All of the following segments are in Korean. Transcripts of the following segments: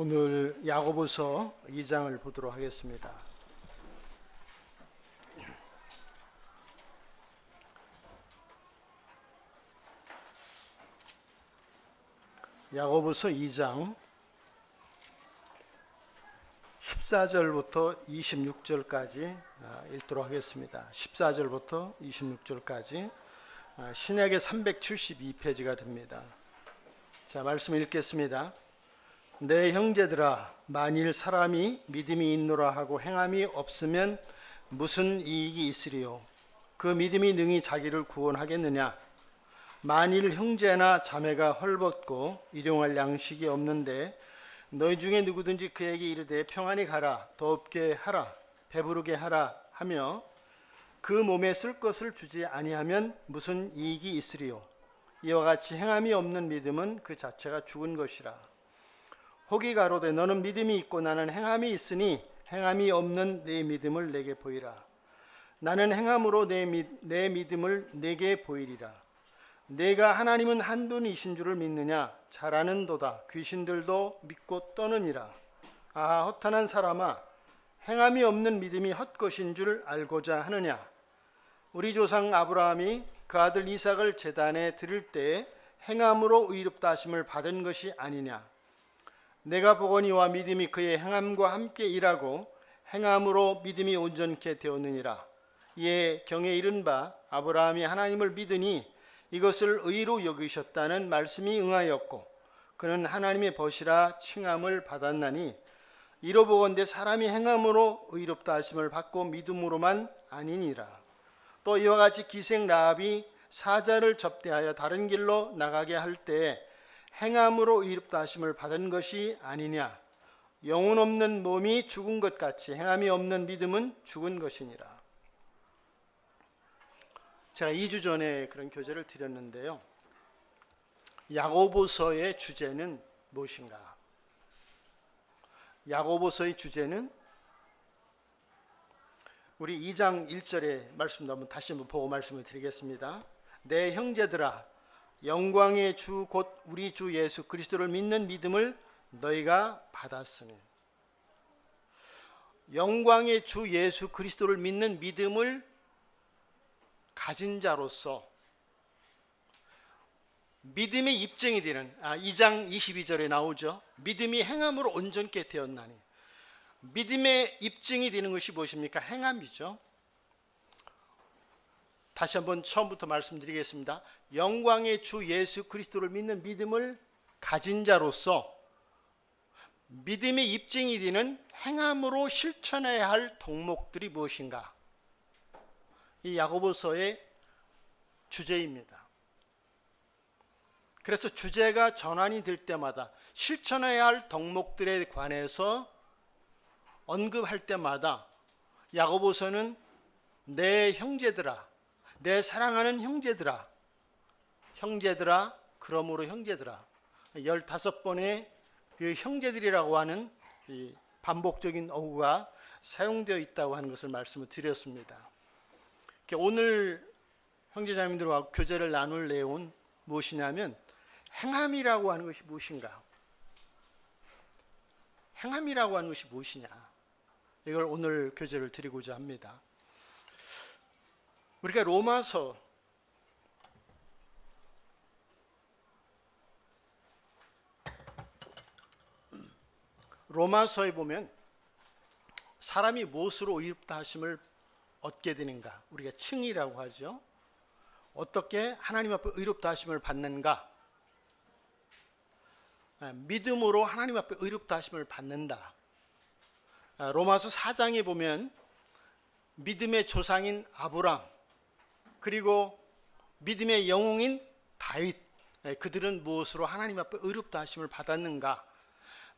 오늘 야고보서 2장을 보도록 하겠습니다. 야고보서 2장 14절부터 26절까지 읽도록 하겠습니다. 14절부터 26절까지 신약의 372페이지가 됩니다. 자, 말씀 읽겠습니다. 내 형제들아, 만일 사람이 믿음이 있노라 하고 행함이 없으면 무슨 이익이 있으리요? 그 믿음이 능히 자기를 구원하겠느냐? 만일 형제나 자매가 헐벗고 일용할 양식이 없는데 너희 중에 누구든지 그에게 이르되 평안히 가라, 더웁게 하라, 배부르게 하라 하며 그 몸에 쓸 것을 주지 아니하면 무슨 이익이 있으리요? 이와 같이 행함이 없는 믿음은 그 자체가 죽은 것이라. 혹이 가로되 너는 믿음이 있고 나는 행함이 있으니 행함이 없는 내 믿음을 내게 보이라. 나는 행함으로 내 믿음을 내게 보이리라. 내가 하나님은 한 분이신 줄을 믿느냐? 잘 아는도다. 귀신들도 믿고 떠느니라. 아, 허탄한 사람아, 행함이 없는 믿음이 헛것인 줄 알고자 하느냐? 우리 조상 아브라함이 그 아들 이삭을 제단에 드릴 때에 행함으로 의롭다 하심을 받은 것이 아니냐? 내가 보거니와 믿음이 그의 행함과 함께 일하고 행함으로 믿음이 온전케 되었느니라. 이에 경에 이른 바 아브라함이 하나님을 믿으니 이것을 의로 여기셨다는 말씀이 응하였고 그는 하나님의 벗이라 칭함을 받았나니 이로 보건대 사람이 행함으로 의롭다 하심을 받고 믿음으로만 아니니라. 또 이와 같이 기생 라합이 사자를 접대하여 다른 길로 나가게 할 때에 행함으로 의롭다 하심을 받은 것이 아니냐? 영혼 없는 몸이 죽은 것 같이 행함이 없는 믿음은 죽은 것이니라. 제가 2주 전에 그런 교재를 드렸는데요. 야고보서의 주제는 무엇인가? 야고보서의 주제는 우리 2장 1절의 말씀도 한번 다시 한번 보고 말씀을 드리겠습니다. 내 형제들아, 영광의 주 곧 우리 주 예수 그리스도를 믿는 믿음을 너희가 받았으니. 영광의 주 예수 그리스도를 믿는 믿음을 가진 자로서 믿음의 입증이 되는 2장 22절에 나오죠. 믿음이 행함으로 온전케 되었나니. 믿음의 입증이 되는 것이 무엇입니까? 행함이죠. 다시 한번 처음부터 말씀드리겠습니다. 영광의 주 예수 그리스도를 믿는 믿음을 가진 자로서 믿음의 입증이 되는 행함으로 실천해야 할 덕목들이 무엇인가? 이 야고보서의 주제입니다. 그래서 주제가 전환이 될 때마다 실천해야 할 덕목들에 관해서 언급할 때마다 야고보서는 내 형제들아, 내 사랑하는 형제들아, 형제들아, 그러므로 형제들아 15번의 그 형제들이라고 하는 이 반복적인 어구가 사용되어 있다고 하는 것을 말씀을 드렸습니다. 오늘 형제자매들과 교제를 나눌 내용은 무엇이냐면 행함이라고 하는 것이 무엇인가? 행함이라고 하는 것이 무엇이냐? 이걸 오늘 교제를 드리고자 합니다. 우리가 로마서에 보면 사람이 무엇으로 의롭다 하심을 얻게 되는가? 우리가 칭의라고 하죠. 어떻게 하나님 앞에 의롭다 하심을 받는가? 믿음으로 하나님 앞에 의롭다 하심을 받는다. 로마서 4장에 보면 믿음의 조상인 아브람 그리고 믿음의 영웅인 다윗, 그들은 무엇으로 하나님 앞에 의롭다 하심을 받았는가?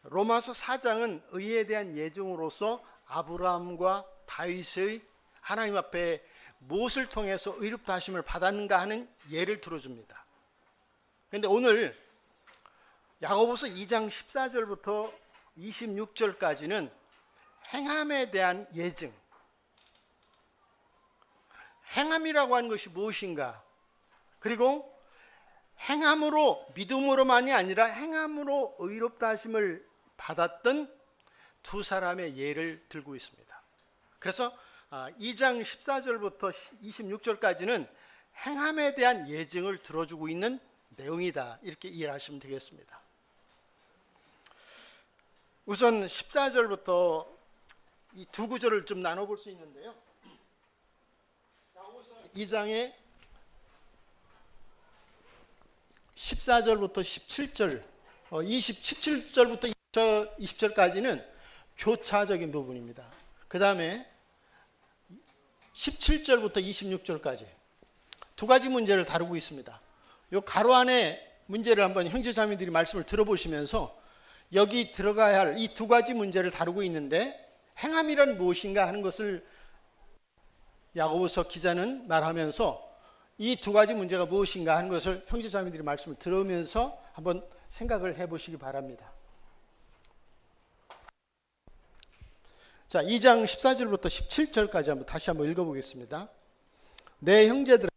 로마서 4장은 의에 대한 예증으로서 아브라함과 다윗의 하나님 앞에 무엇을 통해서 의롭다 하심을 받았는가 하는 예를 들어줍니다. 그런데 오늘 야고보서 2장 14절부터 26절까지는 행함에 대한 예증, 행함이라고 하는 것이 무엇인가? 그리고 행함으로, 믿음으로만이 아니라 행함으로 의롭다 하심을 받았던 두 사람의 예를 들고 있습니다. 그래서 2장 14절부터 26절까지는 행함에 대한 예증을 들어주고 있는 내용이다, 이렇게 이해하시면 되겠습니다. 우선 14절부터 이 두 구절을 좀 나눠볼 수 있는데요. 2장의 14절부터 17절, 17절부터 20절까지는 교차적인 부분입니다. 그 다음에 17절부터 26절까지 두 가지 문제를 다루고 있습니다. 이 가로 안에 문제를 한번 형제자매들이 말씀을 들어보시면서 여기 들어가야 할 이 두 가지 문제를 다루고 있는데, 행함이란 무엇인가 하는 것을 야고보서 기자는 말하면서 이 두 가지 문제가 무엇인가 하는 것을 형제자매들이 말씀을 들으면서 한번 생각을 해보시기 바랍니다. 자, 2장 14절부터 17절까지 다시 한번 읽어보겠습니다. 내 형제들아,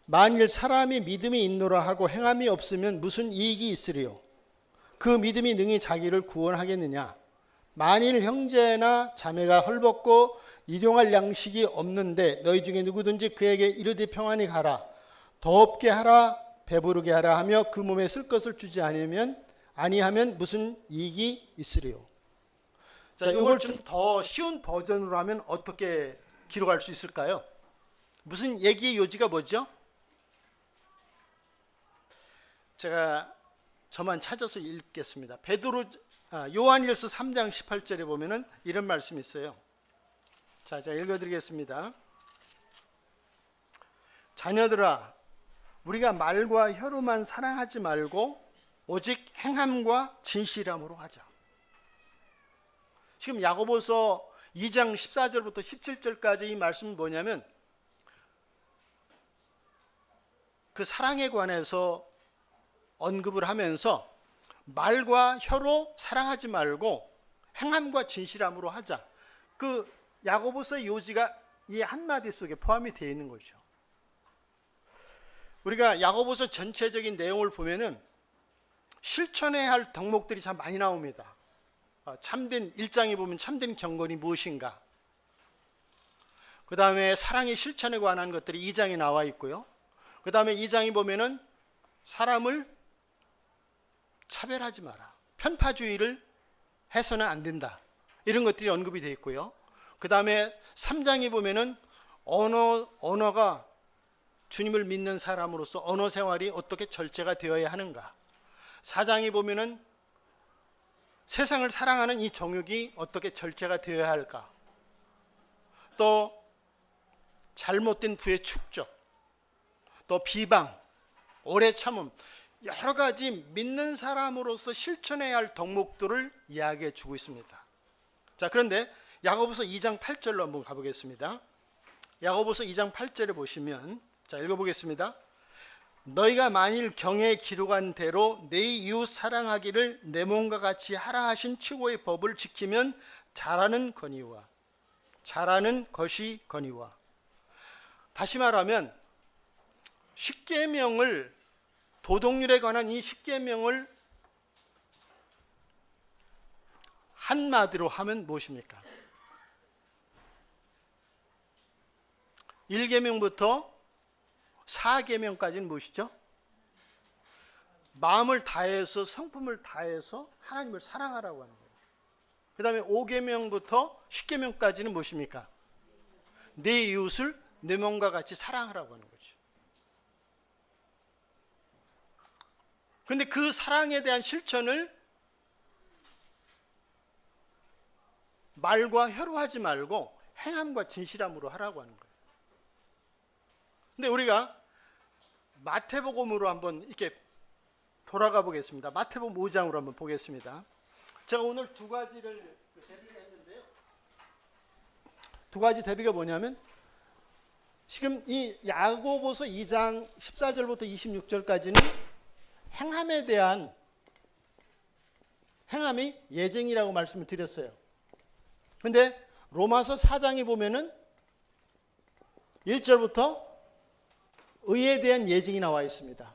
만일 사람이 믿음이 있노라 하고 행함이 없으면 무슨 이익이 있으리요? 그 믿음이 능히 자기를 구원하겠느냐? 만일 형제나 자매가 헐벗고 일용할 양식이 없는데 너희 중에 누구든지 그에게 이르되 평안히 가라, 더없게 하라, 배부르게 하라 하며 그 몸에 쓸 것을 주지 아니하면 무슨 이익이 있으리요? 자, 이걸 좀 더 쉬운 버전으로 하면 어떻게 기록할 수 있을까요? 무슨 얘기의 요지가 뭐죠? 제가 저만 찾아서 읽겠습니다. 요한일서 3장 18절에 보면은 이런 말씀이 있어요. 자, 제가 읽어드리겠습니다. 자녀들아, 우리가 말과 혀로만 사랑하지 말고 오직 행함과 진실함으로 하자. 지금 야고보서 2장 14절부터 17절까지 이 말씀은 뭐냐면, 그 사랑에 관해서 언급을 하면서 말과 혀로 사랑하지 말고 행함과 진실함으로 하자. 그 야고보서의 요지가 이 한마디 속에 포함이 되어 있는 거죠. 우리가 야고보서 전체적인 내용을 보면은 실천해야 할 덕목들이 참 많이 나옵니다. 참된 1장에 보면 참된 경건이 무엇인가, 그 다음에 사랑의 실천에 관한 것들이 2장에 나와 있고요. 그 다음에 2장에 보면은 사람을 차별하지 마라, 편파주의를 해서는 안 된다, 이런 것들이 언급이 되어 있고요. 그 다음에 3장에 보면은 언어가 주님을 믿는 사람으로서 언어 생활이 어떻게 절제가 되어야 하는가, 4장에 보면은 세상을 사랑하는 이 정욕이 어떻게 절제가 되어야 할까, 또 잘못된 부의 축적, 또 비방, 오래 참음, 여러 가지 믿는 사람으로서 실천해야 할 덕목들을 이야기해 주고 있습니다. 자, 그런데 야고보서 2장 8절로 한번 가보겠습니다. 야고보서 2장 8절에 보시면, 자, 읽어보겠습니다. 너희가 만일 경에 기록한 대로 내 이웃 사랑하기를 내 몸과 같이 하라 하신 최고의 법을 지키면 잘하는 것이 거니와. 다시 말하면 십계명을, 도덕률에 관한 이 십계명을 한마디로 하면 무엇입니까? 1계명부터 4계명까지는 무엇이죠? 마음을 다해서, 성품을 다해서 하나님을 사랑하라고 하는 거예요. 그 다음에 5계명부터 10계명까지는 무엇입니까? 내 이웃을 내 몸과 같이 사랑하라고 하는 거죠. 그런데 그 사랑에 대한 실천을 말과 혀로 하지 말고 행함과 진실함으로 하라고 하는 거예요. 근데 우리가 마태복음으로 한번 이렇게 돌아가 보겠습니다. 마태복음 5장으로 한번 보겠습니다. 제가 오늘 두 가지를 대비를 했는데요. 두 가지 대비가 뭐냐면, 지금 이 야고보서 2장 14절부터 26절까지는 행함에 대한, 행함이 예증이라고 말씀을 드렸어요. 그런데 로마서 4장에 보면은 1절부터 의에 대한 예증이 나와 있습니다.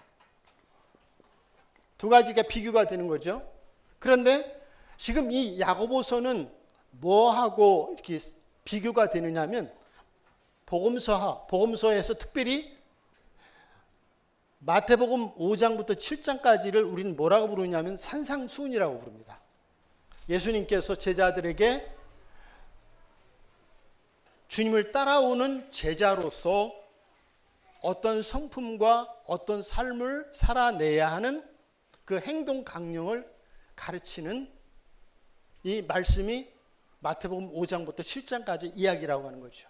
두 가지가 비교가 되는 거죠. 그런데 지금 이 야고보서는 뭐하고 이렇게 비교가 되느냐면 복음서에서 특별히 마태복음 5장부터 7장까지를 우리는 뭐라고 부르냐면 산상수훈이라고 부릅니다. 예수님께서 제자들에게 주님을 따라오는 제자로서 어떤 성품과 어떤 삶을 살아내야 하는 그 행동 강령을 가르치는 이 말씀이 마태복음 5장부터 7장까지 이야기라고 하는 거죠.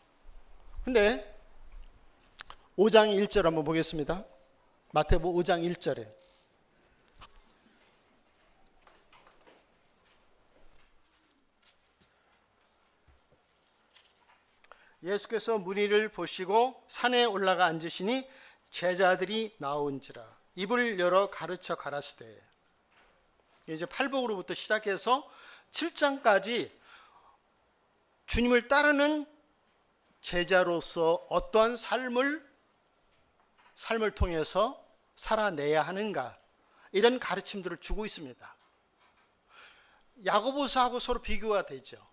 근데 5장 1절 한번 보겠습니다. 마태복음 5장 1절에 예수께서 무리를 보시고 산에 올라가 앉으시니 제자들이 나온지라 입을 열어 가르쳐 가라사대. 이제 팔복으로부터 시작해서 7장까지 주님을 따르는 제자로서 어떠한 삶을 통해서 살아내야 하는가, 이런 가르침들을 주고 있습니다. 야고보서하고 서로 비교가 되죠.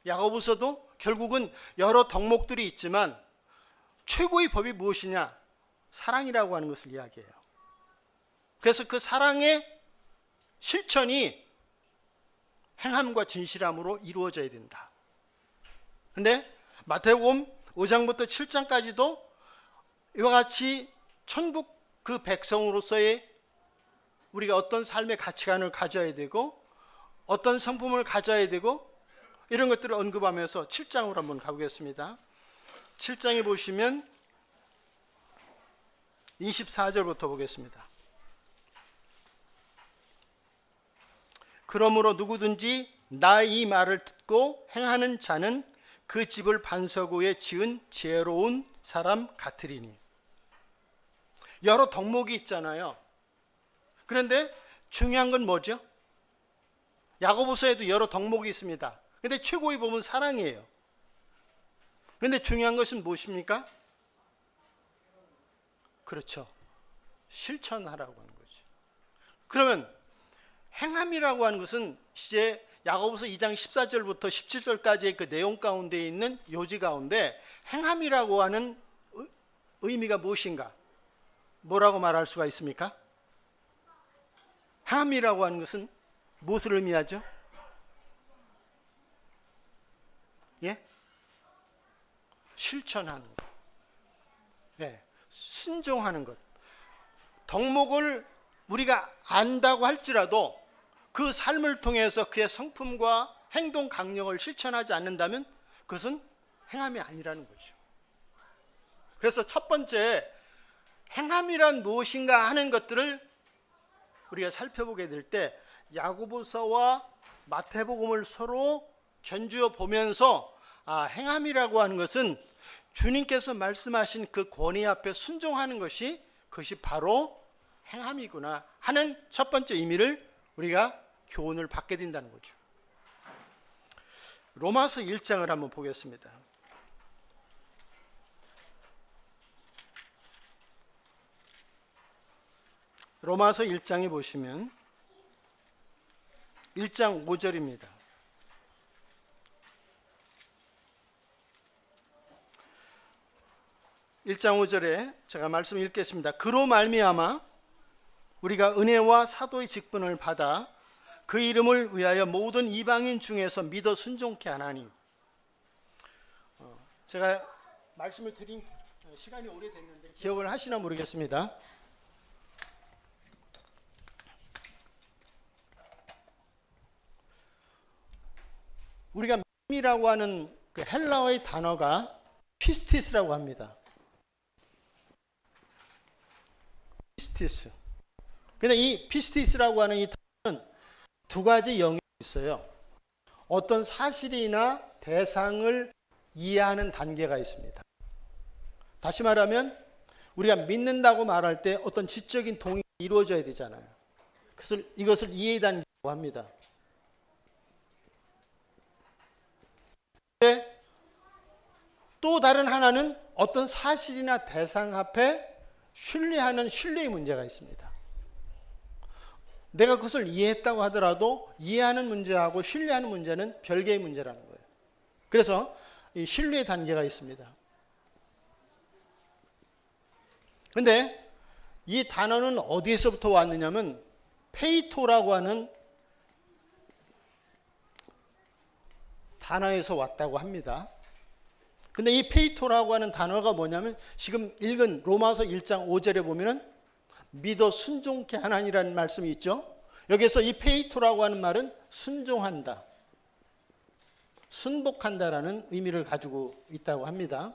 야고보서도 결국은 여러 덕목들이 있지만 최고의 법이 무엇이냐? 사랑이라고 하는 것을 이야기해요. 그래서 그 사랑의 실천이 행함과 진실함으로 이루어져야 된다. 근데 마태복음 5장부터 7장까지도 이와 같이 천국 그 백성으로서의 우리가 어떤 삶의 가치관을 가져야 되고 어떤 성품을 가져야 되고 이런 것들을 언급하면서 7장으로 한번 가보겠습니다. 7장에 보시면 24절부터 보겠습니다. 그러므로 누구든지 나 이 말을 듣고 행하는 자는 그 집을 반석 위에 지은 지혜로운 사람 같으리니. 여러 덕목이 있잖아요. 그런데 중요한 건 뭐죠? 야고보서에도 여러 덕목이 있습니다. 근데 최고의 법은 사랑이에요. 그런데 중요한 것은 무엇입니까? 그렇죠. 실천하라고 하는 거죠. 그러면 행함이라고 하는 것은 이제 야고보서 2장 14절부터 17절까지의 그 내용 가운데 있는 요지 가운데 행함이라고 하는 의미가 무엇인가? 뭐라고 말할 수가 있습니까? 행함이라고 하는 것은 무엇을 의미하죠? 예? 실천하는 것. 예. 순종하는 것. 덕목을 우리가 안다고 할지라도 그 삶을 통해서 그의 성품과 행동 강령을 실천하지 않는다면 그것은 행함이 아니라는 거죠. 그래서 첫 번째 행함이란 무엇인가 하는 것들을 우리가 살펴보게 될 때 야고보서와 마태복음을 서로 견주어 보면서 행함이라고 하는 것은 주님께서 말씀하신 그 권위 앞에 순종하는 것이 그것이 바로 행함이구나 하는 첫 번째 의미를 우리가 교훈을 받게 된다는 거죠. 로마서 1장을 한번 보겠습니다. 로마서 1장에 보시면 1장 5절입니다. 1장 5절에 제가 말씀 읽겠습니다. 그로 말미암아 우리가 은혜와 사도의 직분을 받아 그 이름을 위하여 모든 이방인 중에서 믿어 순종케 하나니. 제가 말씀을 드린 시간이 오래됐는데 기억을 하시나 모르겠습니다. 우리가 믿음이라고 하는 그 헬라어의 단어가 피스티스라고 합니다. 피스티스. 근데 이 피스티스라고 하는 이 단어는 두 가지 영역이 있어요. 어떤 사실이나 대상을 이해하는 단계가 있습니다. 다시 말하면 우리가 믿는다고 말할 때 어떤 지적인 동의가 이루어져야 되잖아요. 이것을 이해 단계라고 합니다. 또 다른 하나는 어떤 사실이나 대상 앞에 신뢰하는 신뢰의 문제가 있습니다. 내가 그것을 이해했다고 하더라도 이해하는 문제하고 신뢰하는 문제는 별개의 문제라는 거예요. 그래서 이 신뢰의 단계가 있습니다. 근데 이 단어는 어디에서부터 왔느냐면 페이토라고 하는 단어에서 왔다고 합니다. 근데 이 페이토라고 하는 단어가 뭐냐면 지금 읽은 로마서 1장 5절에 보면은 믿어 순종케 하나니라는 말씀이 있죠. 여기서 이 페이토라고 하는 말은 순종한다, 순복한다라는 의미를 가지고 있다고 합니다.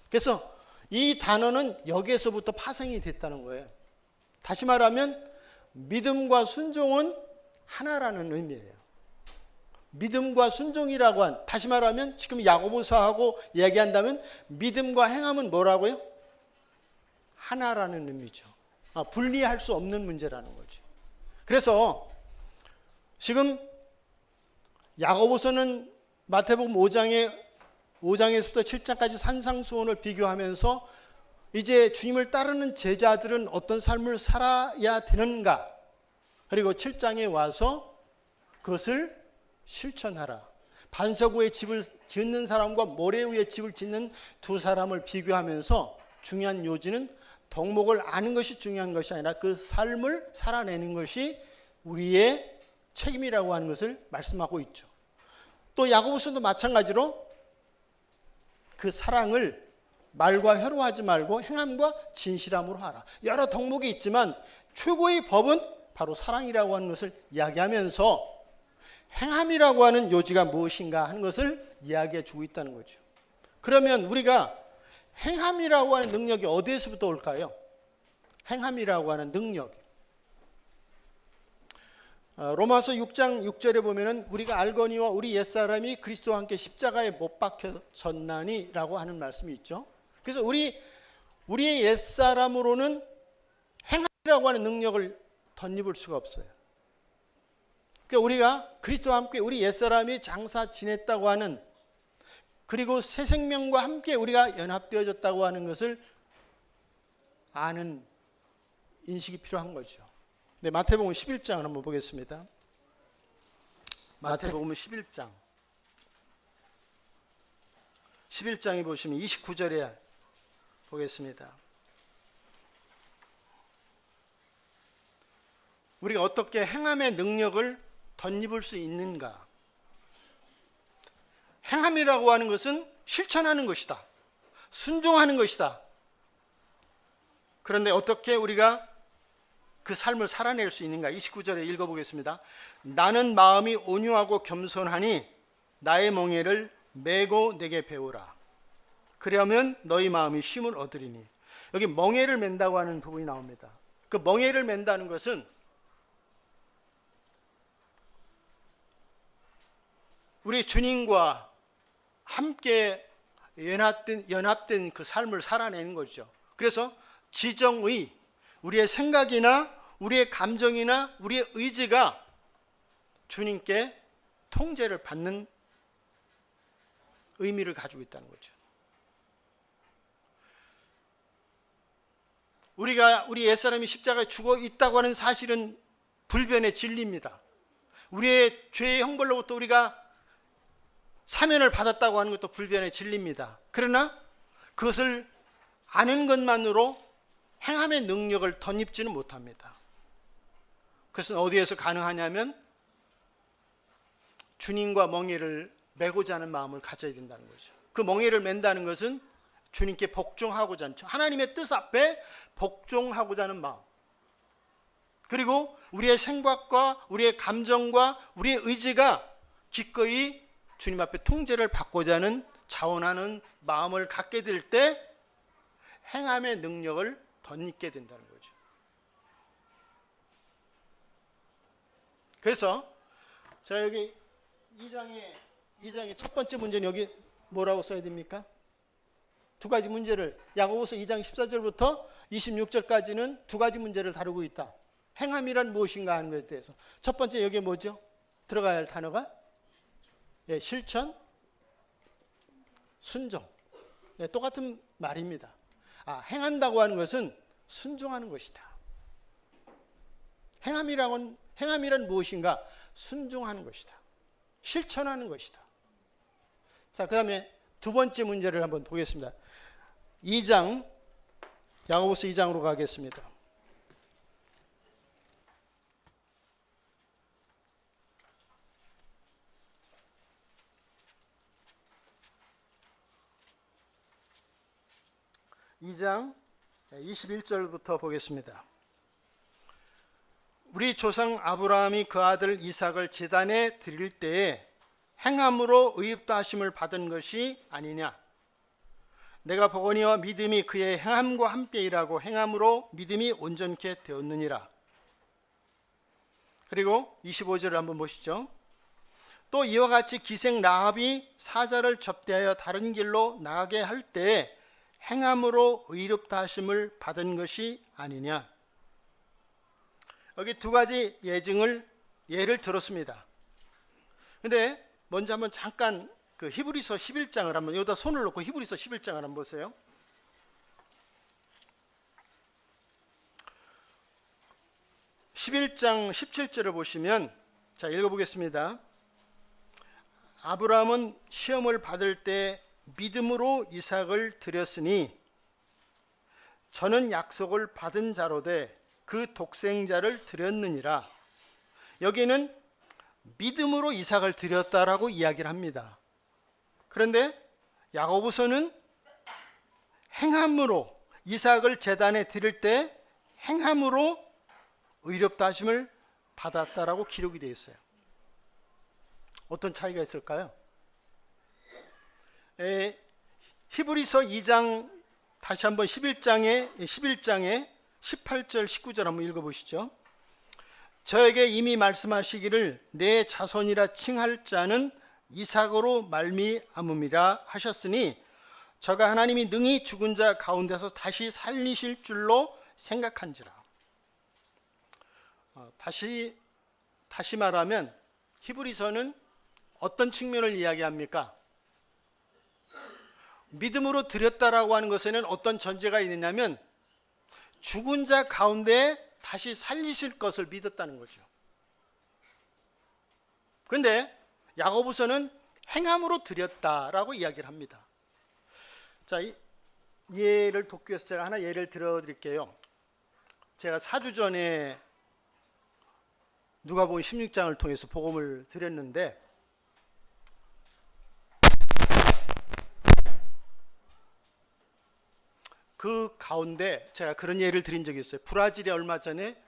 그래서 이 단어는 여기에서부터 파생이 됐다는 거예요. 다시 말하면 믿음과 순종은 하나라는 의미예요. 믿음과 순종이라고 한, 다시 말하면 지금 야고보서하고 이야기한다면 믿음과 행함은 뭐라고요? 하나라는 의미죠. 분리할 수 없는 문제라는 거죠. 그래서 지금 야고보서는 마태복음 5장에서부터 7장까지 산상수훈을 비교하면서 이제 주님을 따르는 제자들은 어떤 삶을 살아야 되는가, 그리고 7장에 와서 그것을 실천하라. 반석 위에 집을 짓는 사람과 모래 위에 집을 짓는 두 사람을 비교하면서 중요한 요지는 덕목을 아는 것이 중요한 것이 아니라 그 삶을 살아내는 것이 우리의 책임이라고 하는 것을 말씀하고 있죠. 또 야고보서도 마찬가지로 그 사랑을 말과 혀로 하지 말고 행함과 진실함으로 하라. 여러 덕목이 있지만 최고의 법은 바로 사랑이라고 하는 것을 이야기하면서 행함이라고 하는 요지가 무엇인가 하는 것을 이야기해 주고 있다는 거죠. 그러면 우리가 행함이라고 하는 능력이 어디에서부터 올까요? 행함이라고 하는 능력. 로마서 6장 6절에 보면은 우리가 알거니와 우리 옛사람이 그리스도와 함께 십자가에 못 박혀졌나니라고 하는 말씀이 있죠. 그래서 우리의 옛사람으로는 행함이라고 하는 능력을 덧입을 수가 없어요. 그러니까 우리가 그리스도와 함께 우리 옛사람이 장사 지냈다고 하는, 그리고 새 생명과 함께 우리가 연합되어졌다고 하는 것을 아는 인식이 필요한 거죠. 네, 마태복음 11장을 한번 보겠습니다. 마태복음 11장. 11장에 보시면 29절에 보겠습니다. 우리가 어떻게 행함의 능력을 덧입을 수 있는가? 행함이라고 하는 것은 실천하는 것이다, 순종하는 것이다. 그런데 어떻게 우리가 그 삶을 살아낼 수 있는가? 29절에 읽어보겠습니다. 나는 마음이 온유하고 겸손하니 나의 멍에를 메고 내게 배우라. 그러면 너희 마음이 쉼을 얻으리니. 여기 멍에를 맨다고 하는 부분이 나옵니다. 그 멍에를 맨다는 것은 우리 주님과 함께 연합된 그 삶을 살아내는 거죠. 그래서 지정의, 우리의 생각이나 우리의 감정이나 우리의 의지가 주님께 통제를 받는 의미를 가지고 있다는 거죠. 우리 옛사람이 십자가에 죽어 있다고 하는 사실은 불변의 진리입니다. 우리의 죄의 형벌로부터 우리가 사면을 받았다고 하는 것도 불변의 진리입니다. 그러나 그것을 아는 것만으로 행함의 능력을 덧입지는 못합니다. 그것은 어디에서 가능하냐면 주님과 멍에를 메고자 하는 마음을 가져야 된다는 거죠. 그 멍에를 맨다는 것은 주님께 복종하고자 하는, 하나님의 뜻 앞에 복종하고자 하는 마음, 그리고 우리의 생각과 우리의 감정과 우리의 의지가 기꺼이 주님 앞에 통제를 받고자 하는 자원하는 마음을 갖게 될 때 행함의 능력을 덧입게 된다는 거죠. 그래서 자, 여기 2장의 첫 번째 문제는 여기 뭐라고 써야 됩니까? 두 가지 문제를, 야고보서 2장 14절부터 26절까지는 두 가지 문제를 다루고 있다. 행함이란 무엇인가 하는 것에 대해서. 첫 번째, 여기에 뭐죠? 들어가야 할 단어가 실천, 순종. 똑같은 말입니다. 행한다고 하는 것은 순종하는 것이다. 행함이란 무엇인가? 순종하는 것이다. 실천하는 것이다. 자, 그 다음에 두 번째 문제를 한번 보겠습니다. 2장, 야고보서 2장으로 가겠습니다. 이 장 21절부터 보겠습니다. 우리 조상 아브라함이 그 아들 이삭을 제단에 드릴 때에 행함으로 의롭다 하심을 받은 것이 아니냐? 내가 보거니와 믿음이 그의 행함과 함께 일하고 행함으로 믿음이 온전케 되었느니라. 그리고 25절을 한번 보시죠. 또 이와 같이 기생 라합이 사자를 접대하여 다른 길로 나가게 할 때에 행함으로 의롭다 하심을 받은 것이 아니냐. 여기 두 가지 예를 들었습니다. 근데 먼저 한번 잠깐 그 히브리서 11장을 한번 여기다 손을 놓고 히브리서 11장을 한번 보세요. (11장 17절을) 보시면, 자, 읽어보겠습니다. 아브라함은 시험을 받을 때 믿음으로 이삭을 드렸으니 저는 약속을 받은 자로 돼 그 독생자를 드렸느니라. 여기는 믿음으로 이삭을 드렸다라고 이야기를 합니다. 그런데 야고보서는 행함으로 이삭을 제단에 드릴 때 행함으로 의롭다 하심을 받았다라고 기록이 되어 있어요. 어떤 차이가 있을까요? 히브리서 2장 다시 한번 11장에 18절 19절 한번 읽어보시죠. 저에게 이미 말씀하시기를 내 자손이라 칭할 자는 이삭으로 말미암음이라 하셨으니 저가 하나님이 능히 죽은 자 가운데서 다시 살리실 줄로 생각한지라. 다시 말하면 히브리서는 어떤 측면을 이야기합니까? 믿음으로 드렸다라고 하는 것에는 어떤 전제가 있느냐면 죽은 자 가운데 다시 살리실 것을 믿었다는 거죠. 그런데 야고보서는 행함으로 드렸다라고 이야기를 합니다. 자, 이 예를 돕기 위해서 제가 하나 예를 들어드릴게요. 제가 4주 전에 누가복음 16장을 통해서 복음을 드렸는데 그 가운데 제가 그런 예를 드린 적이 있어요. 브라질에 얼마 전에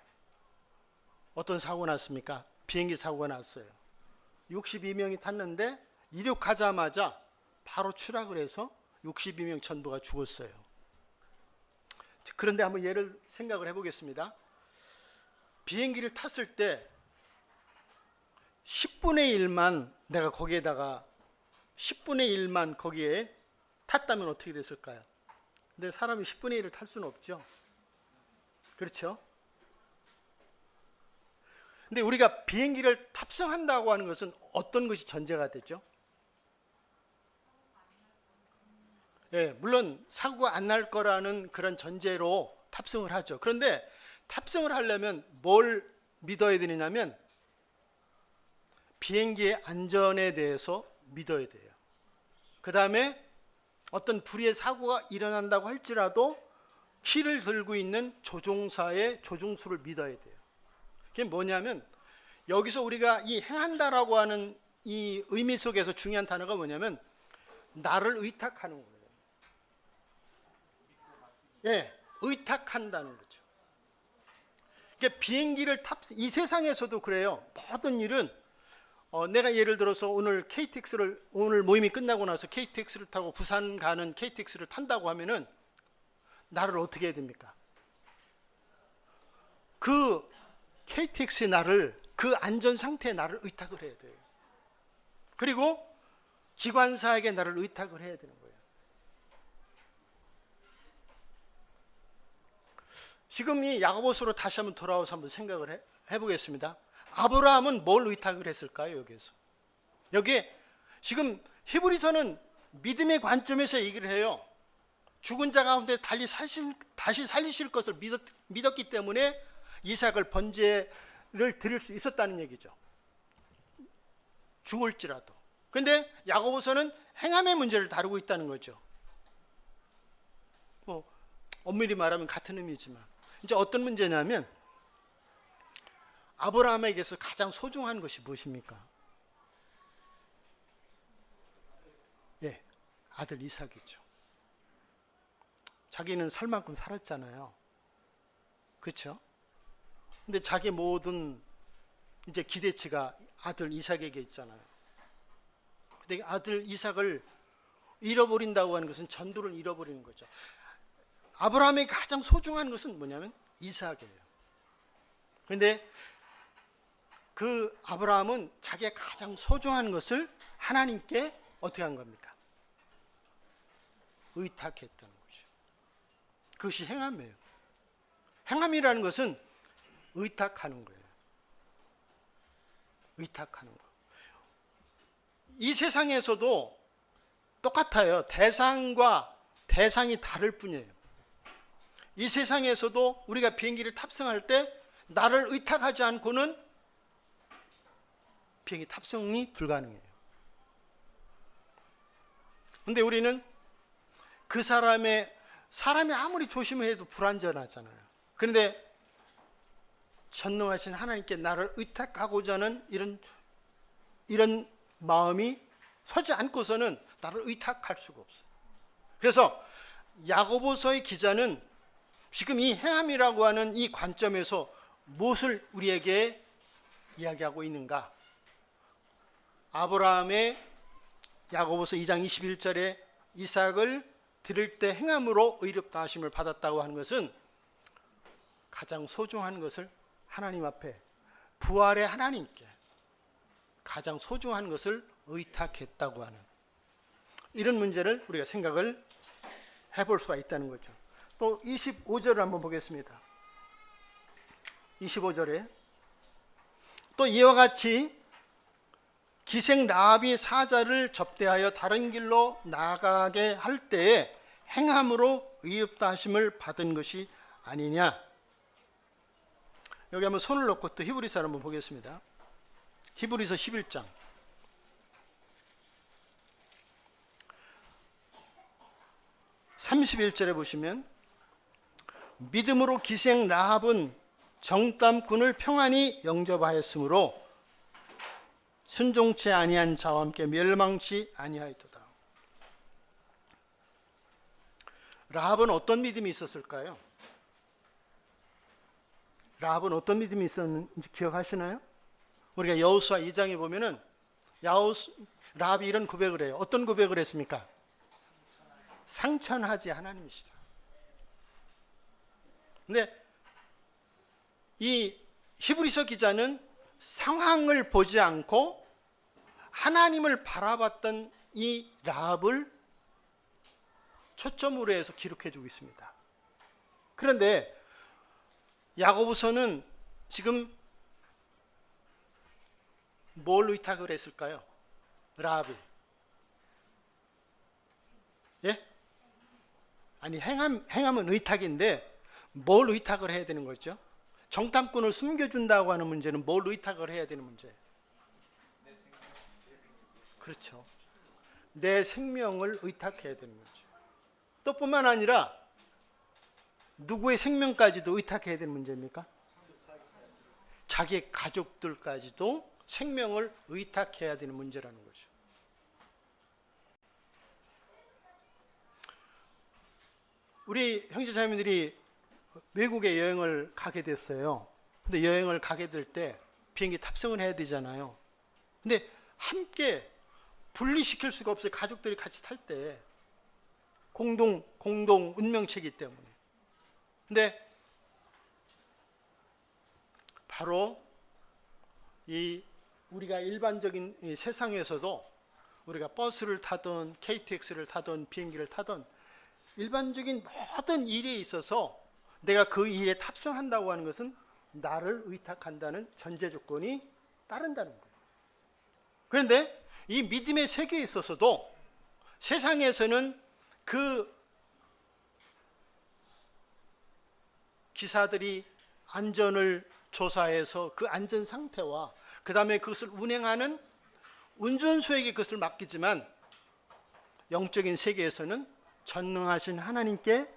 어떤 사고가 났습니까? 비행기 사고가 났어요. 62명이 탔는데 이륙하자마자 바로 추락을 해서 62명 전부가 죽었어요. 그런데 한번 예를 생각을 해보겠습니다. 비행기를 탔을 때 10분의 1만 내가 거기에다가 10분의 1만 거기에 탔다면 어떻게 됐을까요? 근데 사람이 10분의 1을 탈 수는 없죠. 그렇죠? 근데 우리가 비행기를 탑승한다고 하는 것은 어떤 것이 전제가 되죠? 예, 물론 사고가 안 날 거라는 그런 전제로 탑승을 하죠. 그런데 탑승을 하려면 뭘 믿어야 되느냐면 비행기의 안전에 대해서 믿어야 돼요. 그 다음에 어떤 불의의 사고가 일어난다고 할지라도 키를 들고 있는 조종사의 조종수를 믿어야 돼요. 그게 뭐냐면 여기서 우리가 이 행한다라고 하는 이 의미 속에서 중요한 단어가 뭐냐면 나를 의탁하는 거예요. 예, 의탁한다는 거죠. 그러니까 비행기를 이 세상에서도 그래요. 모든 일은 내가 예를 들어서 오늘 KTX를 오늘 모임이 끝나고 나서 KTX를 타고 부산 가는 KTX를 탄다고 하면은 나를 어떻게 해야 됩니까? 그 KTX의 나를 그 안전 상태에 나를 의탁을 해야 돼요. 그리고 기관사에게 나를 의탁을 해야 되는 거예요. 지금 이 야고보서로 다시 한번 돌아와서 한번 생각을 해보겠습니다. 아브라함은 뭘 의탁을 했을까요? 여기에서 여기에 지금 히브리서는 믿음의 관점에서 얘기를 해요. 죽은 자 가운데 다시 살리실 것을 믿었기 때문에 이삭을 번제를 드릴 수 있었다는 얘기죠. 죽을지라도. 근데 야고보서는 행함의 문제를 다루고 있다는 거죠. 뭐 엄밀히 말하면 같은 의미지만 이제 어떤 문제냐면 아브라함에게서 가장 소중한 것이 무엇입니까? 예, 아들 이삭이죠. 자기는 살 만큼 살았잖아요. 그렇죠? 근데 자기 모든 이제 기대치가 아들 이삭에게 있잖아요. 근데 아들 이삭을 잃어버린다고 하는 것은 전도를 잃어버리는 거죠. 아브라함에게 가장 소중한 것은 뭐냐면 이삭이에요. 근데 그 아브라함은 자기가 가장 소중한 것을 하나님께 어떻게 한 겁니까? 의탁했다는 거죠. 그것이 행함이에요. 행함이라는 것은 의탁하는 거예요. 의탁하는 거. 이 세상에서도 똑같아요. 대상과 대상이 다를 뿐이에요. 이 세상에서도 우리가 비행기를 탑승할 때 나를 의탁하지 않고는 비행기 탑승이 불가능해요. 근데 우리는 그 사람이 아무리 조심해도 불안전하잖아요. 그런데 전능하신 하나님께 나를 의탁하고자 하는 이런 마음이 서지 않고서는 나를 의탁할 수가 없어요. 그래서 야고보서의 기자는 지금 이 행함이라고 하는 이 관점에서 무엇을 우리에게 이야기하고 있는가? 아브라함의 야고보서 2장 21절에 이삭을 드릴 때 행함으로 의롭다 하심을 받았다고 하는 것은 가장 소중한 것을 하나님 앞에 부활의 하나님께 가장 소중한 것을 의탁했다고 하는 이런 문제를 우리가 생각을 해볼 수가 있다는 거죠. 또 25절을 한번 보겠습니다. 25절에 또 이와 같이 기생 라합이 사자를 접대하여 다른 길로 나가게 할 때에 행함으로 의롭다 하심을 받은 것이 아니냐. 여기 한번 손을 놓고 또 히브리서를 한번 보겠습니다. 히브리서 11장 31절에 보시면 믿음으로 기생 라합은 정탐꾼을 평안히 영접하였으므로 순종치 아니한 자와 함께 멸망치 아니하였도다. 라합은 어떤 믿음이 있었을까요? 라합은 어떤 믿음이 있었는지 기억하시나요? 우리가 여호수아 2장에 보면은 라합이 이런 고백을 해요. 어떤 고백을 했습니까? 상천하지 하나님이시다. 근데 이 히브리서 기자는 상황을 보지 않고 하나님을 바라봤던 이 라합을 초점으로 해서 기록해 주고 있습니다. 그런데 야고보서는 지금 뭘 의탁을 했을까요? 라합이. 예? 아니 행함은 의탁인데 뭘 의탁을 해야 되는 거죠? 정탐꾼을 숨겨준다고 하는 문제는 뭘 의탁을 해야 되는 문제예요? 그렇죠. 내 생명을 의탁해야 되는 거죠. 또 뿐만 아니라 누구의 생명까지도 의탁해야 되는 문제입니까? 자기 가족들까지도 생명을 의탁해야 되는 문제라는 거죠. 우리 형제자매들이 외국에 여행을 가게 됐어요. 근데 여행을 가게 될 때 비행기 탑승을 해야 되잖아요. 근데 함께 분리시킬 수가 없어요. 가족들이 같이 탈 때 공동 운명체이기 때문에. 근데 바로 이 우리가 일반적인 이 세상에서도 우리가 버스를 타든 KTX를 타든 비행기를 타든 일반적인 모든 일에 있어서 내가 그 일에 탑승한다고 하는 것은 나를 의탁한다는 전제 조건이 따른다는 거예요. 그런데 이 믿음의 세계에 있어서도 세상에서는 그 기사들이 안전을 조사해서 그 안전 상태와 그 다음에 그것을 운행하는 운전수에게 그것을 맡기지만 영적인 세계에서는 전능하신 하나님께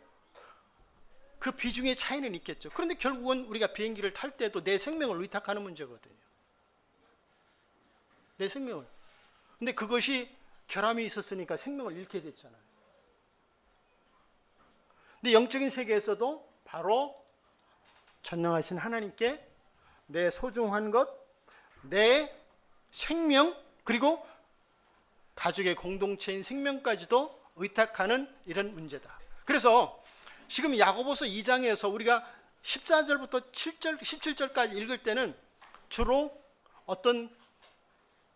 그 비중의 차이는 있겠죠. 그런데 결국은 우리가 비행기를 탈 때도 내 생명을 의탁하는 문제거든요. 내 생명을. 근데 그것이 결함이 있었으니까 생명을 잃게 됐잖아요. 근데 영적인 세계에서도 바로 전능하신 하나님께 내 소중한 것, 내 생명, 그리고 가족의 공동체인 생명까지도 의탁하는 이런 문제다. 그래서 지금 야고보서 2장에서 우리가 14절부터 17절까지 읽을 때는 주로 어떤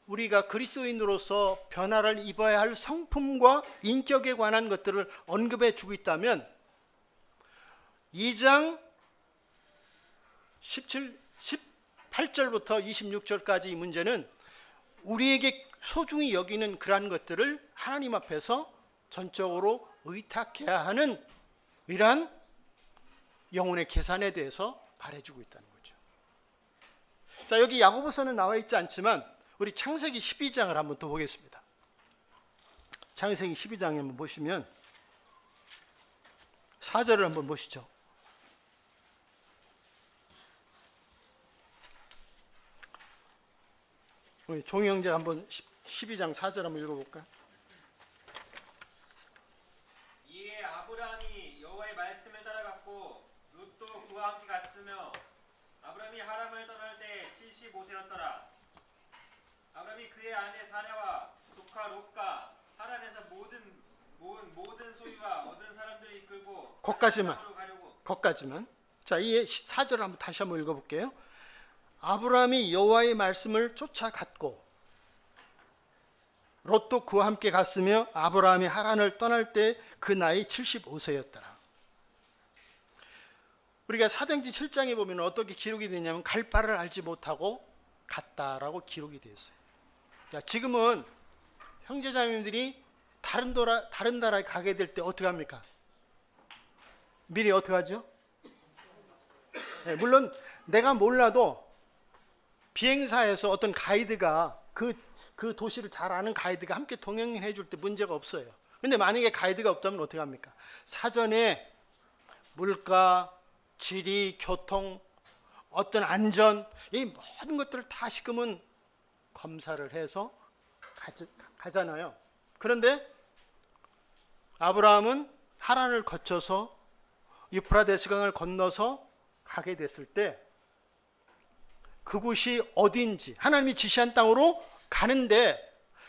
우리가 그리스도인으로서 변화를 입어야 할 성품과 인격에 관한 것들을 언급해 주고 있다면 2장 18절부터 26절까지 이 문제는 우리에게 소중히 여기는 그러한 것들을 하나님 앞에서 전적으로 의탁해야 하는 이러한 영혼의 계산에 대해서 말해주고 있다는 거죠. 자, 여기 야고보서는 나와 있지 않지만 우리 창세기 12장을 한번 또 보겠습니다. 창세기 12장에 한번 보시면 4절을 한번 보시죠. 우리 종이 형제 한번 12장 4절 한번 읽어볼까? 이에 아브라함이 여호와의 말씀을 따라갔고 룻도 그와 함께 갔으며 아브라함이 하람을 떠날 때 75세였더라. 아브라함이 그의 아내 사라와 조카 롯과 하란에서 모든 소유와 얻은 사람들을 이끌고 거기까지만. 자, 이 4절 한번 다시 한번 읽어볼게요. 아브라함이 여호와의 말씀을 쫓아갔고 롯도 그와 함께 갔으며 아브라함이 하란을 떠날 때 그 나이 75세였더라. 우리가 사도행전 7장에 보면 어떻게 기록이 되냐면 갈 바를 알지 못하고 갔다라고 기록이 되어 있어요. 자, 지금은 형제자매님들이 다른 나라에 가게 될 때 어떻게 합니까? 미리 어떻게 하죠? 네, 물론 내가 몰라도 비행사에서 어떤 가이드가 그 도시를 잘 아는 가이드가 함께 동행해 줄 때 문제가 없어요. 근데 만약에 가이드가 없다면 어떻게 합니까? 사전에 물가, 지리, 교통, 어떤 안전, 이 모든 것들을 다시금은 검사를 해서 가잖아요. 그런데 아브라함은 하란을 거쳐서 유프라데스 강을 건너서 가게 됐을 때 그곳이 어딘지 하나님이 지시한 땅으로 가는데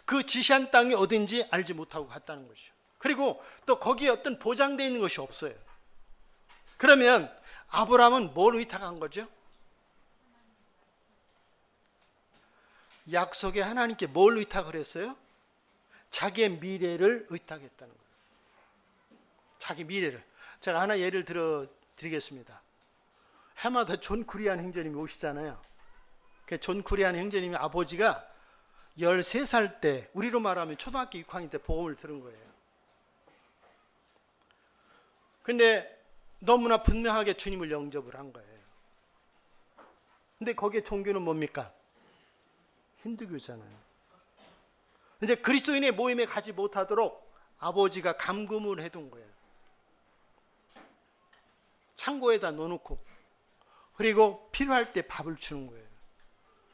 그 지시한 땅이 어딘지 알지 못하고 갔다는 것이죠. 그리고 또 거기에 어떤 보장되어 있는 것이 없어요. 그러면 아브라함은 뭘 의탁한 거죠? 약속의 하나님께 뭘 의탁을 했어요? 자기의 미래를 의탁했다는 거예요. 자기 미래를. 제가 하나 예를 들어 드리겠습니다. 해마다 존 쿠리안 형제님이 오시잖아요. 그 존 쿠리안 형제님의 아버지가 13살 때, 우리로 말하면 초등학교 6학년 때 복음을 들은 거예요. 근데 너무나 분명하게 주님을 영접을 한 거예요. 근데 거기에 종교는 뭡니까? 힌두교잖아요. 이제 그리스도인의 모임에 가지 못하도록 아버지가 감금을 해둔 거예요. 창고에다 넣어놓고, 그리고 필요할 때 밥을 주는 거예요.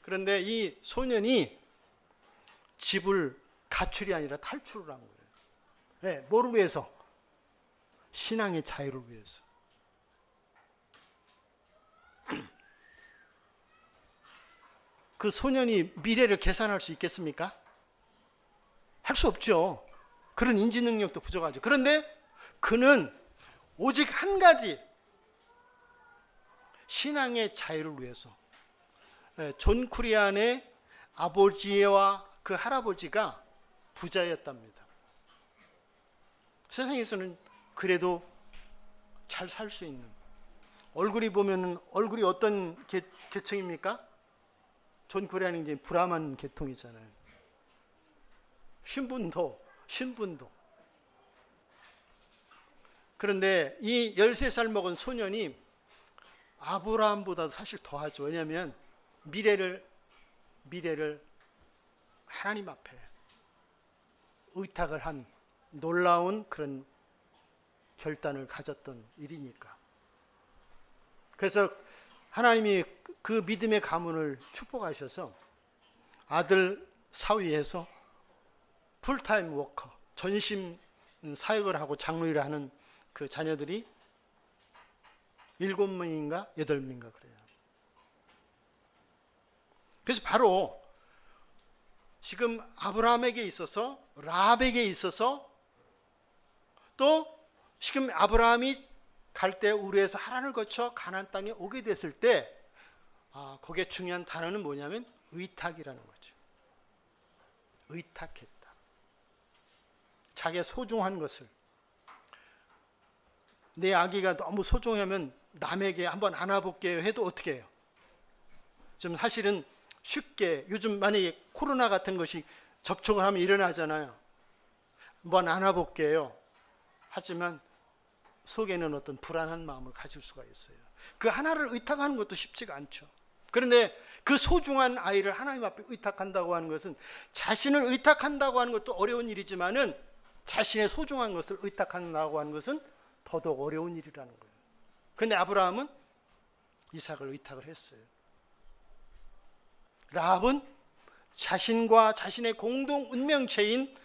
그런데 이 소년이 집을 가출이 아니라 탈출을 한 거예요. 네, 뭐를 위해서? 신앙의 자유를 위해서. 그 소년이 미래를 계산할 수 있겠습니까? 할 수 없죠. 그런 인지 능력도 부족하죠. 그런데 그는 오직 한 가지, 신앙의 자유를 위해서. 존 쿠리안의 아버지와 그 할아버지가 부자였답니다. 세상에서는 그래도 잘 살 수 있는, 얼굴이 보면 얼굴이 어떤 계층입니까? 존 쿠리안이 이제 브라만 계통이잖아요. 신분도. 그런데 이 13살 먹은 소년이 아브라함보다도 사실 더하죠. 왜냐하면 미래를 하나님 앞에 의탁을 한 놀라운 그런 결단을 가졌던 일이니까. 그래서 하나님이 그 믿음의 가문을 축복하셔서 아들 사위에서 풀타임 워커, 전심 사역을 하고 장로일을 하는 그 자녀들이 7명인가 8명인가 그래요. 그래서 바로 지금 아브라함에게 있어서, 라합에게 있어서, 또 지금 아브라함이 갈대 우르에서 하란을 거쳐 가나안 땅에 오게 됐을 때, 거기에 중요한 단어는 뭐냐면 의탁이라는 거죠. 의탁했다. 자기의 소중한 것을, 내 아기가 너무 소중하면 남에게 한번 안아볼게요 해도 어떻게 해요? 좀 사실은 쉽게, 요즘 만약에 코로나 같은 것이 접촉을 하면 일어나잖아요. 한번 안아볼게요. 하지만 속에는 어떤 불안한 마음을 가질 수가 있어요. 그 하나를 의탁하는 것도 쉽지가 않죠. 그런데 그 소중한 아이를 하나님 앞에 의탁한다고 하는 것은, 자신을 의탁한다고 하는 것도 어려운 일이지만은 자신의 소중한 것을 의탁한다고 하는 것은 더더욱 어려운 일이라는 거예요. 그런데 아브라함은 이삭을 의탁을 했어요. 라합은 자신과 자신의 공동 운명체인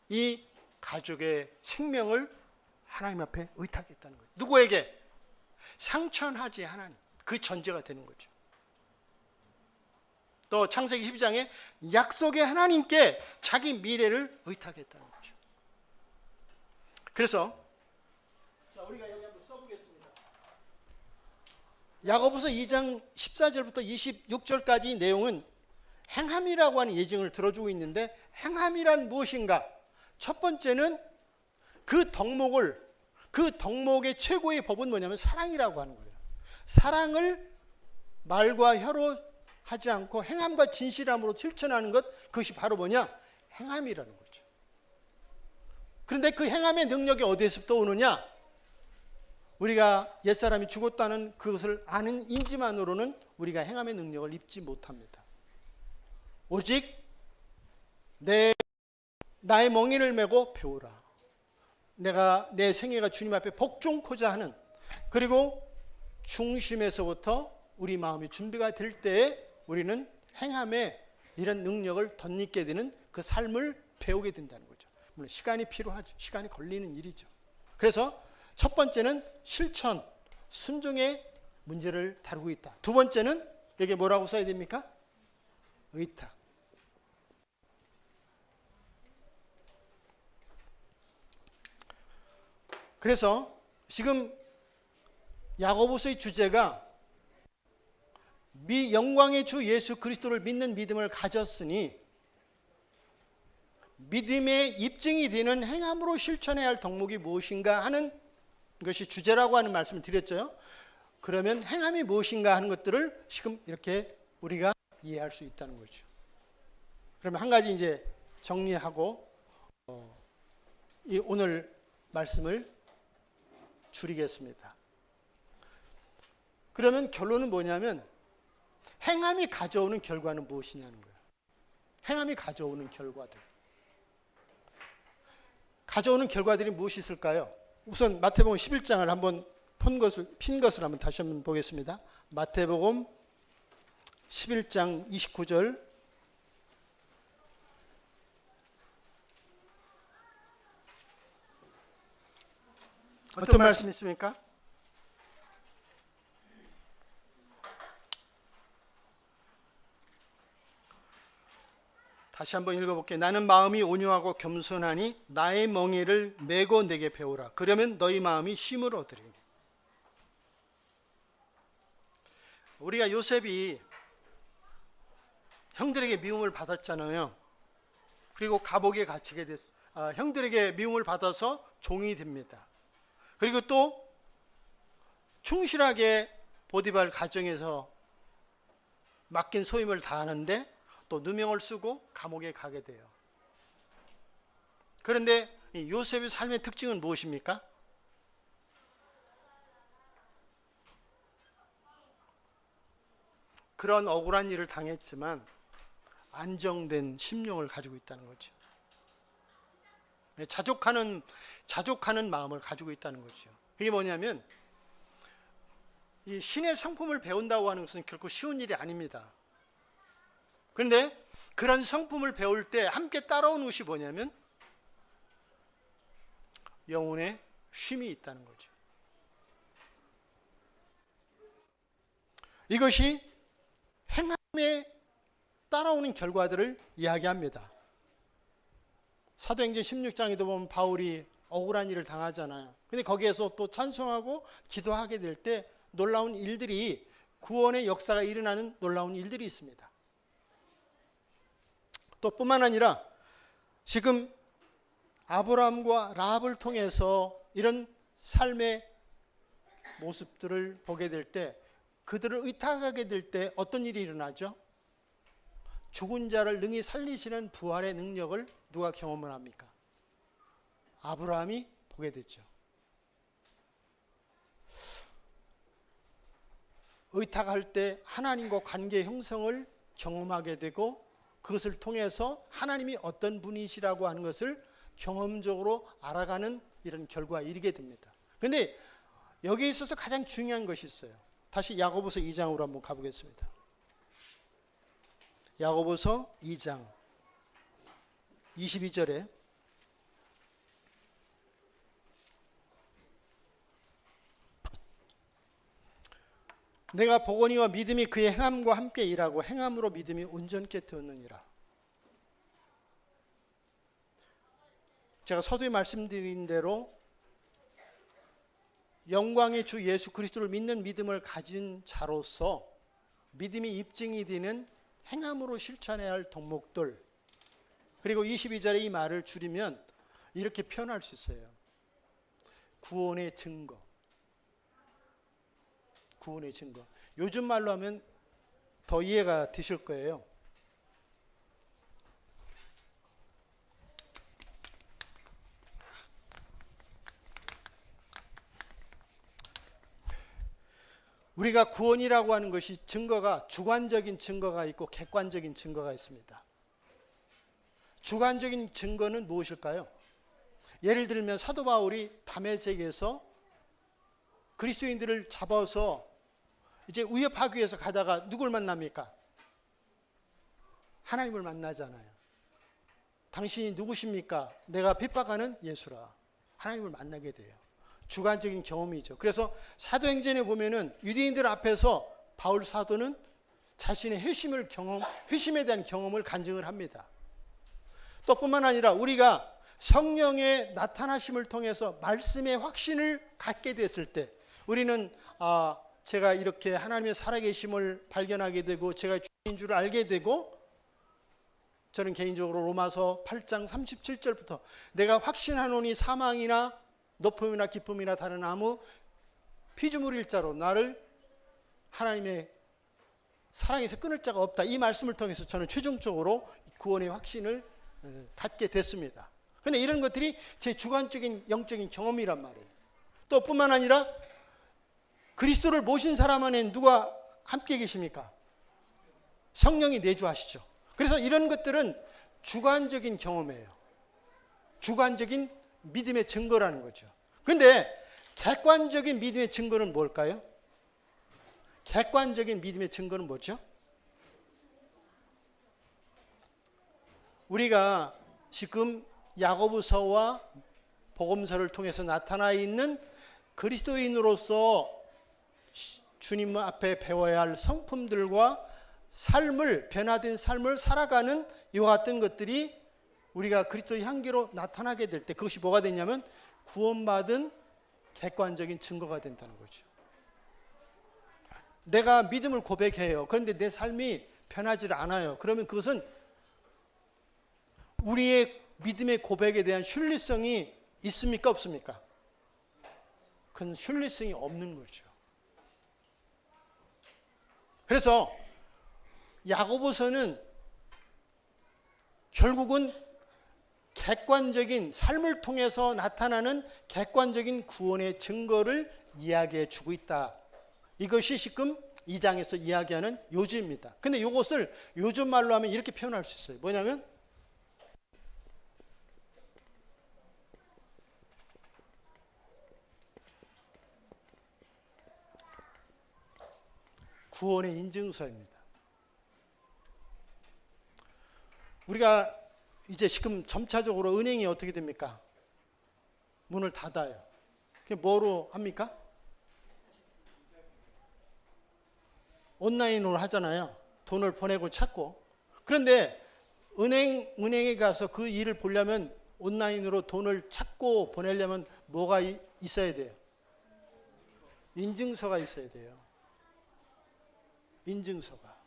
이 가족의 생명을 하나님 앞에 의탁했다는 거예요. 누구에게? 상천하지 하나님. 그 전제가 되는 거죠. 또 창세기 12장에 약속의 하나님께 자기 미래를 의탁했다는 거죠. 그래서 우리가 여기 한번 써보겠습니다. 야고보서 2장 14절부터 26절까지 내용은 행함이라고 하는 예증을 들어주고 있는데, 행함이란 무엇인가? 첫 번째는 그 덕목의 최고의 법은 뭐냐면 사랑이라고 하는 거예요. 사랑을 말과 혀로 하지 않고 행함과 진실함으로 실천하는 것, 그것이 바로 뭐냐? 행함이라는 거죠. 그런데 그 행함의 능력이 어디에서부터 오느냐? 우리가 옛사람이 죽었다는 그것을 아는 인지만으로는 우리가 행함의 능력을 입지 못합니다. 오직 나의 멍에를 메고 배우라. 내가 내 생애가 주님 앞에 복종코자 하는, 그리고 중심에서부터 우리 마음이 준비가 될 때에 우리는 행함에 이런 능력을 덧입게 되는 그 삶을 배우게 된다는 거죠. 물론 시간이 필요하죠. 시간이 걸리는 일이죠. 그래서 첫 번째는 실천, 순종의 문제를 다루고 있다. 두 번째는 여기 뭐라고 써야 됩니까? 의탁. 그래서 지금 야고보서의 주제가 영광의 주 예수 그리스도를 믿는 믿음을 가졌으니 믿음의 입증이 되는 행함으로 실천해야 할 덕목이 무엇인가 하는 것이 주제라고 하는 말씀을 드렸죠. 그러면 행함이 무엇인가 하는 것들을 지금 이렇게 우리가 이해할 수 있다는 거죠. 그러면 한 가지 이제 정리하고 이 오늘 말씀을 줄이겠습니다. 그러면 결론은 뭐냐면, 행함이 가져오는 결과는 무엇이냐는 거예요. 행함이 가져오는 결과들. 가져오는 결과들이 무엇이 있을까요? 우선 마태복음 11장을 한번 핀 것을 한번 다시 한번 보겠습니다. 마태복음 11장 29절. 어떤 말씀 있습니까? 다시 한번 읽어볼게요. 나는 마음이 온유하고 겸손하니 나의 멍에를 메고 내게 배우라. 그러면 너희 마음이 쉼을 얻으리니. 우리가 요셉이 형들에게 미움을 받았잖아요. 그리고 감옥에 갇히게 됐어. 형들에게 미움을 받아서 종이 됩니다. 그리고 또 충실하게 보디발 가정에서 맡긴 소임을 다하는데 또 누명을 쓰고 감옥에 가게 돼요. 그런데 이 요셉의 삶의 특징은 무엇입니까? 그런 억울한 일을 당했지만 안정된 심령을 가지고 있다는 거죠. 자족하는 마음을 가지고 있다는 거죠. 그게 뭐냐면 이 신의 성품을 배운다고 하는 것은 결코 쉬운 일이 아닙니다. 그런데 그런 성품을 배울 때 함께 따라오는 것이 뭐냐면 영혼의 쉼이 있다는 거죠. 이것이 행함에 따라오는 결과들을 이야기합니다. 사도행전 16장에도 보면 바울이 억울한 일을 당하잖아요. 근데 거기에서 또 찬송하고 기도하게 될 때 놀라운 일들이, 구원의 역사가 일어나는 놀라운 일들이 있습니다. 또 뿐만 아니라 지금 아브라함과 라합을 통해서 이런 삶의 모습들을 보게 될 때, 그들을 의탁하게 될 때 어떤 일이 일어나죠? 죽은 자를 능히 살리시는 부활의 능력을 누가 경험을 합니까? 아브라함이 보게 됐죠. 의탁할 때 하나님과 관계 형성을 경험하게 되고, 그것을 통해서 하나님이 어떤 분이시라고 하는 것을 경험적으로 알아가는 이런 결과에 이르게 됩니다. 그런데 여기에 있어서 가장 중요한 것이 있어요. 다시 야고보서 2장으로 한번 가보겠습니다. 야고보서 2장 22절에 내가 보거니와 믿음이 그의 행함과 함께 일하고 행함으로 믿음이 온전케 되었느니라. 제가 서두에 말씀드린 대로 영광의 주 예수 그리스도를 믿는 믿음을 가진 자로서 믿음이 입증이 되는 행함으로 실천해야 할 덕목들, 그리고 22절에 이 말을 줄이면 이렇게 표현할 수 있어요. 구원의 증거. 구원의 증거. 요즘 말로 하면 더 이해가 되실 거예요. 우리가 구원이라고 하는 것이 증거가, 주관적인 증거가 있고 객관적인 증거가 있습니다. 주관적인 증거는 무엇일까요? 예를 들면 사도 바울이 다메섹에서 그리스도인들을 잡아서 이제 위협하기 위해서 가다가 누굴 만납니까? 하나님을 만나잖아요. 당신이 누구십니까? 내가 핍박하는 예수라. 하나님을 만나게 돼요. 주관적인 경험이죠. 그래서 사도행전에 보면은 유대인들 앞에서 바울 사도는 자신의 회심에 대한 경험을 간증을 합니다. 또 뿐만 아니라 우리가 성령의 나타나심을 통해서 말씀의 확신을 갖게 됐을 때 우리는 제가 이렇게 하나님의 살아계심을 발견하게 되고 제가 주인 줄 알게 되고, 저는 개인적으로 로마서 8장 37절부터 내가 확신하노니 사망이나 높음이나 깊음이나 다른 아무 피조물일 자로 나를 하나님의 사랑에서 끊을 자가 없다. 이 말씀을 통해서 저는 최종적으로 구원의 확신을 갖게 됐습니다. 그런데 이런 것들이 제 주관적인 영적인 경험이란 말이에요. 또 뿐만 아니라 그리스도를 모신 사람 안에 누가 함께 계십니까? 성령이 내주하시죠. 그래서 이런 것들은 주관적인 경험이에요. 주관적인 믿음의 증거라는 거죠. 그런데 객관적인 믿음의 증거는 뭘까요? 객관적인 믿음의 증거는 뭐죠? 우리가 지금 야고보서와 복음서를 통해서 나타나 있는 그리스도인으로서 주님 앞에 배워야 할 성품들과 삶을, 변화된 삶을 살아가는 이와 같은 것들이 우리가 그리스도의 향기로 나타나게 될 때 그것이 뭐가 되냐면 구원받은 객관적인 증거가 된다는 거죠. 내가 믿음을 고백해요. 그런데 내 삶이 변하지 않아요. 그러면 그것은 우리의 믿음의 고백에 대한 신뢰성이 있습니까? 없습니까? 그건 신뢰성이 없는 거죠. 그래서 야고보서는 결국은 객관적인 삶을 통해서 나타나는 객관적인 구원의 증거를 이야기해 주고 있다. 이것이 지금 2장에서 이야기하는 요주입니다. 근데 이것을 요즘 말로 하면 이렇게 표현할 수 있어요. 뭐냐면 구원의 인증서입니다. 우리가 이제 지금 점차적으로 은행이 어떻게 됩니까? 문을 닫아요. 그게 뭐로 합니까? 온라인으로 하잖아요. 돈을 보내고 찾고. 그런데 은행에 가서 그 일을 보려면 온라인으로 돈을 찾고 보내려면 뭐가 있어야 돼요? 인증서가 있어야 돼요. 인증서가.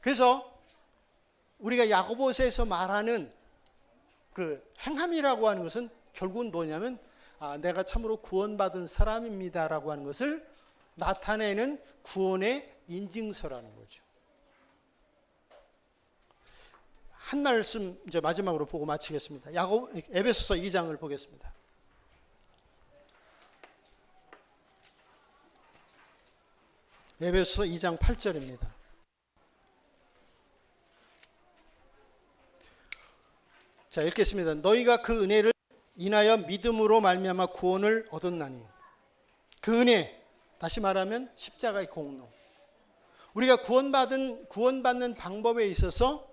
그래서 우리가 야고보서에서 말하는 그 행함이라고 하는 것은 결국은 뭐냐면 내가 참으로 구원받은 사람입니다라고 하는 것을 나타내는 구원의 인증서라는 거죠. 한 말씀 이제 마지막으로 보고 마치겠습니다. 에베소서 2장을 보겠습니다. 에베소서 2장 8절입니다. 자, 읽겠습니다. 너희가 그 은혜를 인하여 믿음으로 말미암아 구원을 얻었나니. 그 은혜, 다시 말하면 십자가의 공로. 우리가 구원받는 방법에 있어서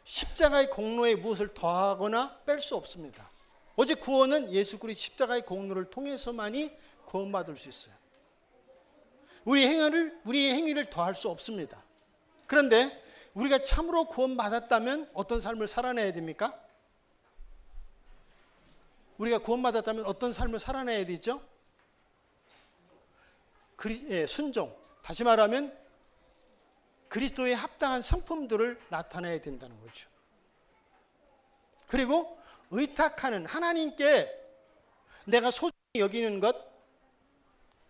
십자가의 공로에 무엇을 더하거나 뺄 수 없습니다. 오직 구원은 예수 그리스도 십자가의 공로를 통해서만이 구원받을 수 있어요. 우리의 행위를 더할 수 없습니다. 그런데 우리가 참으로 구원받았다면 어떤 삶을 살아내야 됩니까? 우리가 구원받았다면 어떤 삶을 살아내야 되죠? 순종. 다시 말하면 그리스도의 합당한 성품들을 나타내야 된다는 거죠. 그리고 의탁하는 하나님께 내가 소중히 여기는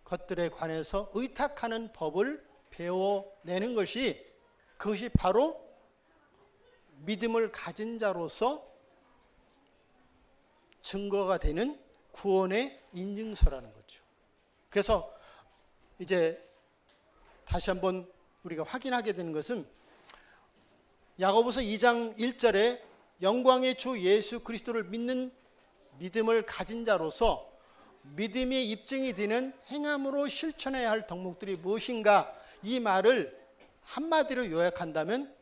것들에 관해서 의탁하는 법을 배워내는 그것이 바로 믿음을 가진 자로서 증거가 되는 구원의 인증서라는 거죠. 그래서 이제 다시 한번 우리가 확인하게 되는 것은 야고보서 2장 1절에 영광의 주 예수 그리스도를 믿는 믿음을 가진 자로서 믿음이 입증이 되는 행함으로 실천해야 할 덕목들이 무엇인가, 이 말을 한마디로 요약한다면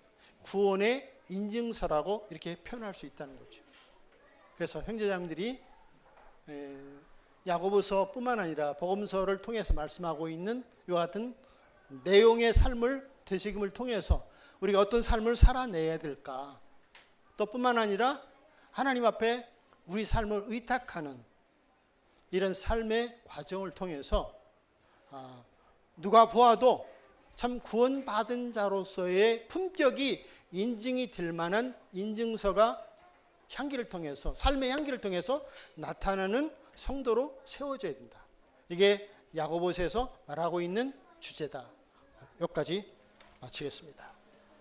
구원의 인증서라고 이렇게 표현할 수 있다는 거죠. 그래서 형제자매들이 야고보서뿐만 아니라 복음서를 통해서 말씀하고 있는 이와 같은 내용의 삶을 되새김을 통해서 우리가 어떤 삶을 살아내야 될까, 또 뿐만 아니라 하나님 앞에 우리 삶을 의탁하는 이런 삶의 과정을 통해서 누가 보아도 참 구원받은 자로서의 품격이 인증이 될 만한 인증서가 향기를 통해서, 삶의 향기를 통해서 나타나는 성도로 세워져야 된다. 이게 야고보서에서 말하고 있는 주제다. 여기까지 마치겠습니다.